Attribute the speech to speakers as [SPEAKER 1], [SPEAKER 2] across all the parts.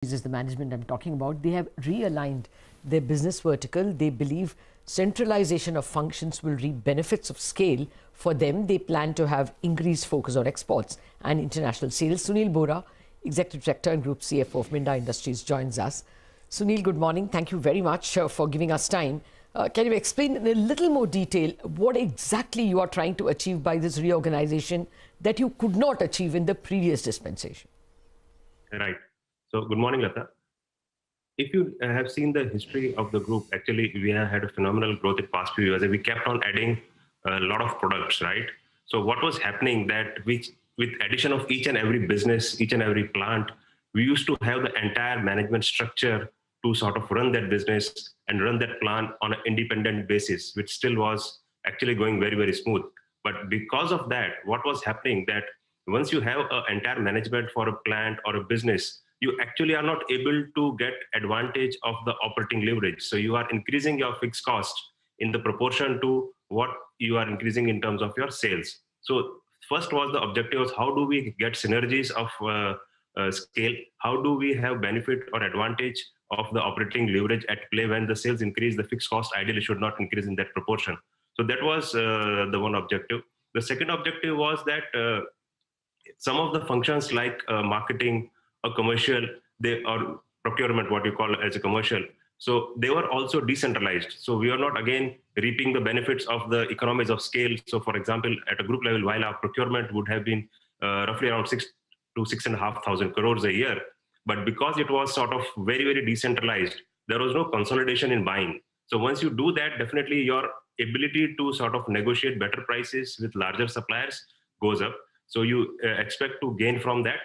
[SPEAKER 1] is the management I'm talking about. They have realigned their business vertical. They believe centralization of functions will reap benefits of scale. For them, they plan to have increased focus on exports and international sales. Sunil Bora, Executive Director and Group CFO of Minda Industries, joins us. Sunil, good morning. Thank you very much for giving us time. Can you explain in a little more detail what exactly you are trying to achieve by this reorganization that you could not achieve in the previous dispensation?
[SPEAKER 2] Right. So, good morning, Lata. If you have seen the history of the group, actually, we have had a phenomenal growth in past few years. And we kept on adding a lot of products, right? So, what was happening that with addition of each and every business, each and every plant, we used to have the entire management structure to sort of run that business and run that plant on an independent basis, which still was actually going very, very smooth. But because of that, what was happening that once you have an entire management for a plant or a business, you actually are not able to get advantage of the operating leverage. So you are increasing your fixed cost in the proportion to what you are increasing in terms of your sales. So first was the objective was how do we get synergies of scale? How do we have benefit or advantage of the operating leverage at play? When the sales increase, the fixed cost ideally should not increase in that proportion. So that was the one objective. The second objective was that some of the functions like marketing or commercial, or procurement, what you call as a commercial. So they were also decentralized. So we are not again reaping the benefits of the economies of scale. So for example, at a group level, while our procurement would have been roughly around 6 to 6,500 crores a year, but because it was sort of very, very decentralized, there was no consolidation in buying. So once you do that, definitely your ability to sort of negotiate better prices with larger suppliers goes up. So you expect to gain from that.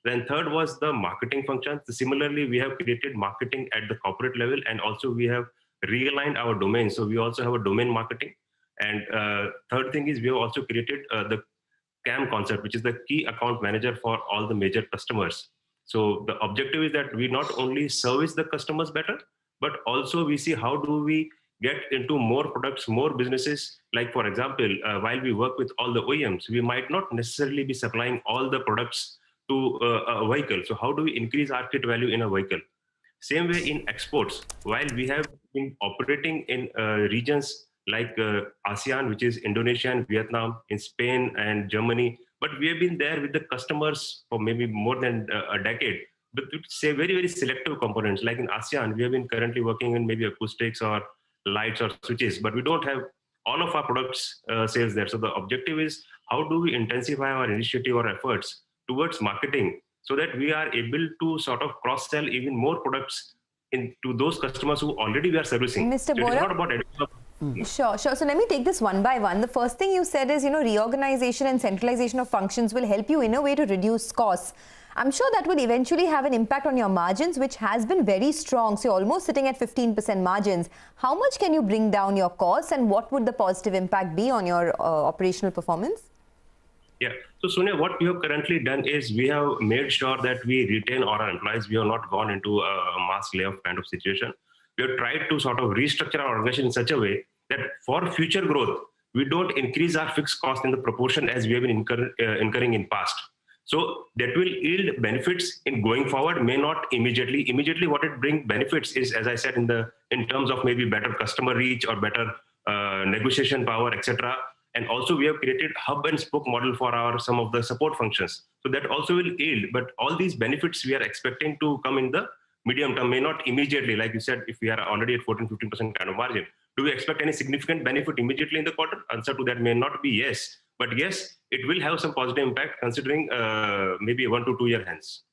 [SPEAKER 2] Then third was the marketing function. Similarly, we have created marketing at the corporate level, and also we have realigned our domain. So we also have a domain marketing. And third thing is we have also created the CAM concept, which is the key account manager for all the major customers. So the objective is that we not only service the customers better, but also we see how do we get into more products, more businesses. Like for example, while we work with all the OEMs, we might not necessarily be supplying all the products to a vehicle. So how do we increase our kit value in a vehicle? Same way in exports, while we have been operating in regions like ASEAN, which is Indonesia and Vietnam, in Spain and Germany, but we have been there with the customers for maybe more than a decade. But to say very, very selective components, like in ASEAN, we have been currently working in maybe acoustics or lights or switches, but we don't have all of our products sales there. So the objective is how do we intensify our initiative or efforts towards marketing so that we are able to sort of cross-sell even more products into those customers who already we are servicing.
[SPEAKER 3] Mr.
[SPEAKER 2] So
[SPEAKER 3] Bora?
[SPEAKER 2] it's not about
[SPEAKER 3] Sure. So let me take this one by one. The first thing you said is, reorganization and centralization of functions will help you in a way to reduce costs. I'm sure that will eventually have an impact on your margins, which has been very strong. So you're almost sitting at 15% margins. How much can you bring down your costs, and what would the positive impact be on your operational performance?
[SPEAKER 2] Yeah. So Sonia, what we have currently done is we have made sure that we retain our employees. We have not gone into a mass layoff kind of situation. We have tried to sort of restructure our organization in such a way that for future growth, we don't increase our fixed cost in the proportion as we have been incurring in past. So that will yield benefits in going forward, may not immediately. Immediately what it brings benefits is, as I said, in terms of maybe better customer reach or better negotiation power, etc. And also we have created hub and spoke model for some of the support functions. So that also will yield, but all these benefits we are expecting to come in the medium term, may not immediately. Like you said, if we are already at 14-15% kind of margin, do we expect any significant benefit immediately in the quarter? Answer to that may not be yes, but yes, it will have some positive impact considering maybe 1 to 2 year hence.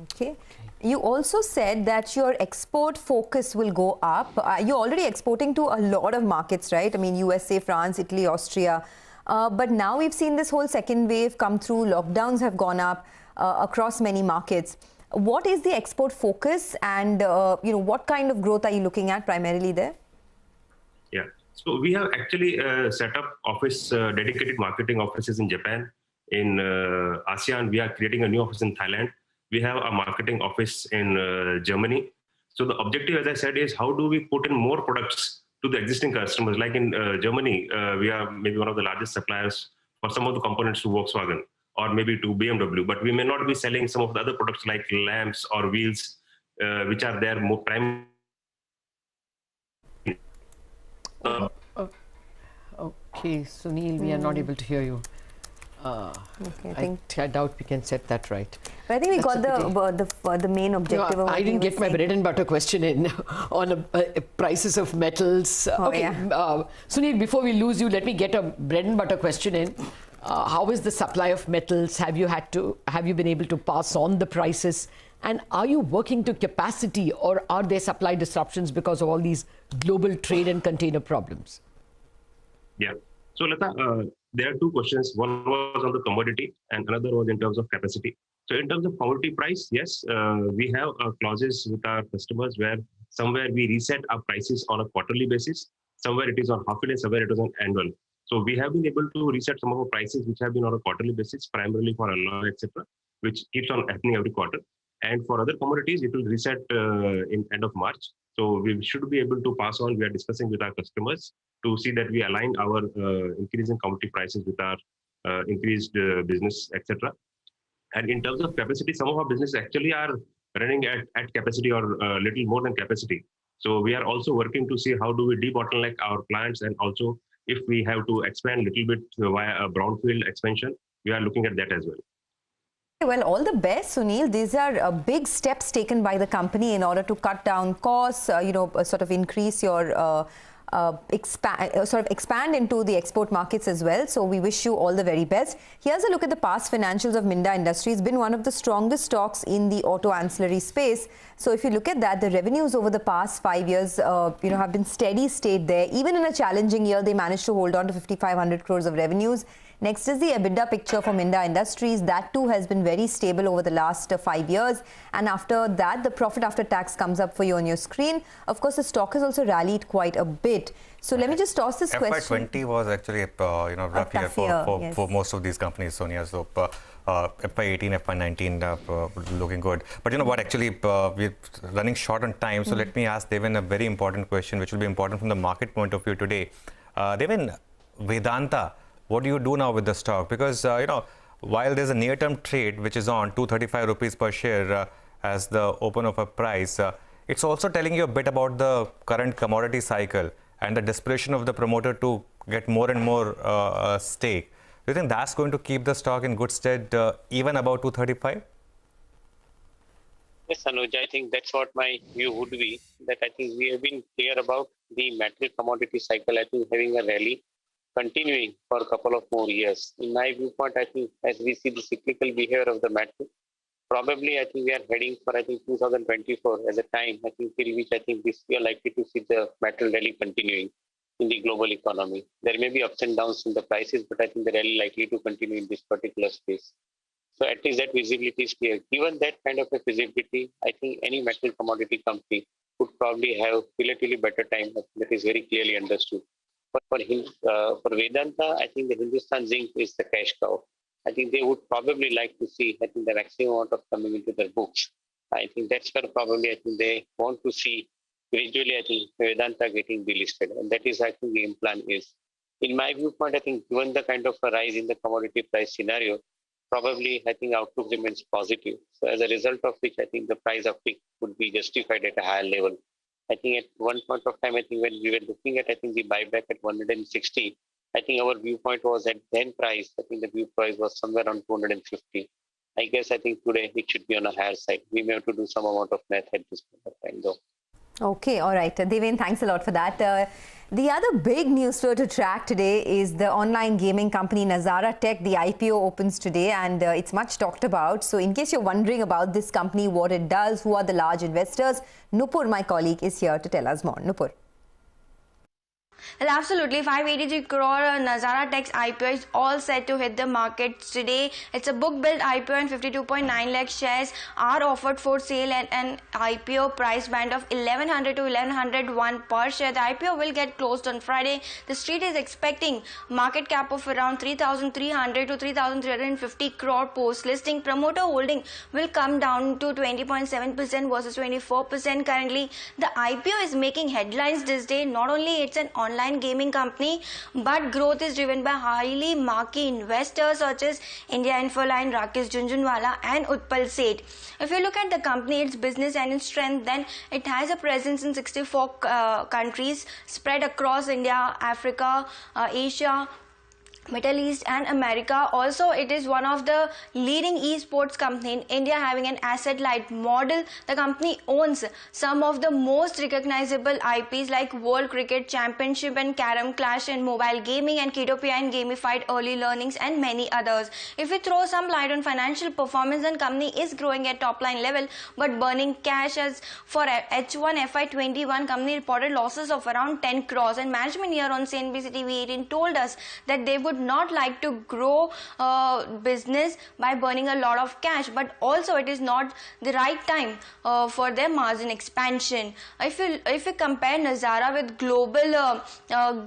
[SPEAKER 3] Okay. You also said that your export focus will go up. You're already exporting to a lot of markets, right? I mean, USA, France, Italy, Austria. But now we've seen this whole second wave come through. Lockdowns have gone up across many markets. What is the export focus, and what kind of growth are you looking at primarily there?
[SPEAKER 2] Yeah. So we have actually set up dedicated marketing offices in Japan. In ASEAN, we are creating a new office in Thailand. We have a marketing office in Germany. So the objective, as I said, is how do we put in more products to the existing customers? Like in Germany, we are maybe one of the largest suppliers for some of the components to Volkswagen or maybe to BMW, but we may not be selling some of the other products like lamps or wheels which are there more prime.
[SPEAKER 1] Okay, Sunil, we are not able to hear you.
[SPEAKER 3] Okay,
[SPEAKER 1] I doubt we can set that right.
[SPEAKER 3] But I think we
[SPEAKER 1] That's
[SPEAKER 3] got the main objective.
[SPEAKER 1] No,
[SPEAKER 3] of what
[SPEAKER 1] I
[SPEAKER 3] you
[SPEAKER 1] didn't
[SPEAKER 3] were
[SPEAKER 1] get my
[SPEAKER 3] saying.
[SPEAKER 1] bread and butter question in on prices of metals. Sunil, before we lose you, let me get a bread and butter question in. How is the supply of metals? Have you been able to pass on the prices? And are you working to capacity, or are there supply disruptions because of all these global trade and container problems?
[SPEAKER 2] Yeah. So, Lata, there are two questions. One was on the commodity and another was in terms of capacity. So, in terms of commodity price, yes, we have clauses with our customers where somewhere we reset our prices on a quarterly basis, somewhere it is on half-yearly, somewhere it is on annual. So, we have been able to reset some of our prices which have been on a quarterly basis, primarily for alloy, etc., which keeps on happening every quarter. And for other commodities, it will reset in end of March. So we should be able to pass on. We are discussing with our customers to see that we align our increase in commodity prices with our increased business, etc. And in terms of capacity, some of our businesses actually are running at capacity or a little more than capacity. So we are also working to see how do we debottleneck our plants, and also if we have to expand a little bit via a brownfield expansion, we are looking at that as well.
[SPEAKER 3] Well, all the best, Sunil. These are big steps taken by the company in order to cut down costs, sort of increase your expand into the export markets as well. So we wish you all the very best. Here's a look at the past financials of Minda Industries. Been one of the strongest stocks in the auto ancillary space. So if you look at that, the revenues over the past 5 years, have been steady state there. Even in a challenging year, they managed to hold on to 5,500 crores of revenues. Next is the EBITDA picture for Minda Industries. That too has been very stable over the last 5 years. And after that, the profit after tax comes up for you on your screen. Of course, the stock has also rallied quite a bit. So let me just toss this question.
[SPEAKER 4] FY20 was actually a rough year for most of these companies, Sonia. So FY18, FY19 looking good. But you know what, actually we're running short on time. So let me ask Devin a very important question, which will be important from the market point of view today. Devin, Vedanta, what do you do now with the stock? Because, while there's a near-term trade, which is on 235 rupees per share as the open of a price, it's also telling you a bit about the current commodity cycle and the desperation of the promoter to get more and more stake. Do you think that's going to keep the stock in good stead even about 235?
[SPEAKER 5] Yes, Anuj, I think that's what my view would be, that I think we have been clear about the metal commodity cycle, I think having a rally continuing for a couple of more years. In my viewpoint, I think as we see the cyclical behavior of the metal, probably I think we are heading for 2024 as a time, I think till which I think we are likely to see the metal rally continuing in the global economy. There may be ups and downs in the prices, but I think the rally likely to continue in this particular space. So at least that visibility is clear. Given that kind of a visibility, I think any metal commodity company would probably have relatively better time. That is very clearly understood. But for Vedanta, I think the Hindustan Zinc is the cash cow. I think they would probably like to see, I think, the maximum amount of coming into their books. I think that's where probably I think they want to see gradually, I think, Vedanta getting delisted. And that is, I think, the game plan is. In my viewpoint, I think, given the kind of a rise in the commodity price scenario, probably, I think, outlook remains positive. So as a result of which, I think the price uptick would be justified at a higher level. I think at one point of time, I think when we were looking at, I think the buyback at 160, I think our viewpoint was at then price. I think the view price was somewhere around 250. I guess I think today it should be on a higher side. We may have to do some amount of math at this point of time though.
[SPEAKER 3] Okay, all right. Devin, thanks a lot for that. The other big news flow to track today is the online gaming company Nazara Tech. The IPO opens today and it's much talked about. So in case you're wondering about this company, what it does, who are the large investors, Nupur, my colleague, is here to tell us more. Nupur.
[SPEAKER 6] Well, absolutely. 583 crore Nazara Tech's IPO is all set to hit the markets today. It's a book-built IPO and 52.9 lakh shares are offered for sale at an IPO price band of 1100 to 1101 per share. The IPO will get closed on Friday. The street is expecting market cap of around 3,300 to 3,350 crore post-listing. Promoter holding will come down to 20.7% versus 24% currently. The IPO is making headlines this day. Not only it's an online online gaming company, but growth is driven by highly marquee investors such as India Infoline, Rakesh Jhunjhunwala and Utpal Seth. If you look at the company, its business and its strength, then it has a presence in 64 countries spread across India, Africa, Asia, Middle East and America. Also, it is one of the leading esports company in India, having an asset-light model. The company owns some of the most recognizable IPs like World Cricket Championship and Carrom Clash in mobile gaming and Kiddopia in gamified early learnings and many others. If we throw some light on financial performance, then company is growing at top line level but burning cash. As for H1 FY21, company reported losses of around 10 crores, and management here on CNBC TV 18 told us that they would not like to grow business by burning a lot of cash, but also it is not the right time for their margin expansion. If you compare Nazara with global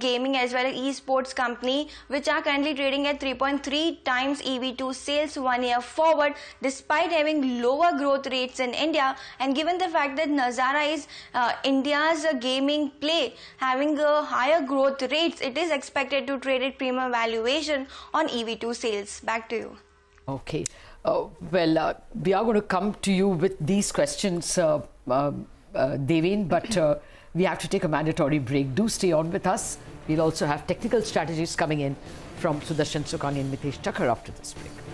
[SPEAKER 6] gaming as well as esports company, which are currently trading at 3.3 times EV to sales 1 year forward, despite having lower growth rates in India, and given the fact that Nazara is India's gaming play having higher growth rates, it is expected to trade at premium valuation on EV2 sales. Back to you.
[SPEAKER 1] Okay. Well, we are going to come to you with these questions, Devin, but we have to take a mandatory break. Do stay on with us. We'll also have technical strategies coming in from Sudarshan Sukhani and Mitesh Thakkar after this break.